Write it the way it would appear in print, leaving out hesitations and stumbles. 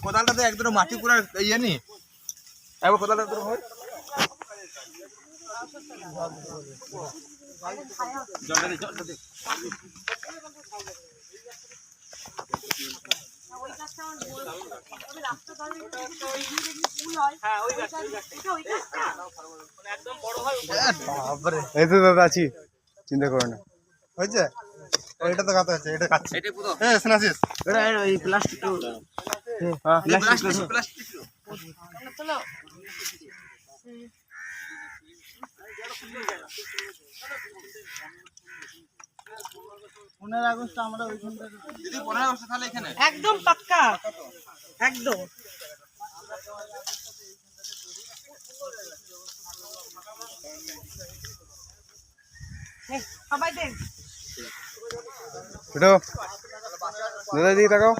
কোদালটাতে একদম মাটি পুরো ইয়ে নি একবার কোদালটা তো হয় জলটা দে এই তো দাদা আছি, চিন্তা করো না। হয়েছে এটা তো কাটা আছে, এটা কাটছে। এটা পুরো শোনাছিস এই প্লাস্টিক প্লাস্টিক চলো 15 আগস্ট আমরা ওইখানটা দিদি 15 আগস্ট তাহলে এখানে একদম পাক্কা একদম দাদা দিয়ে তাকাও।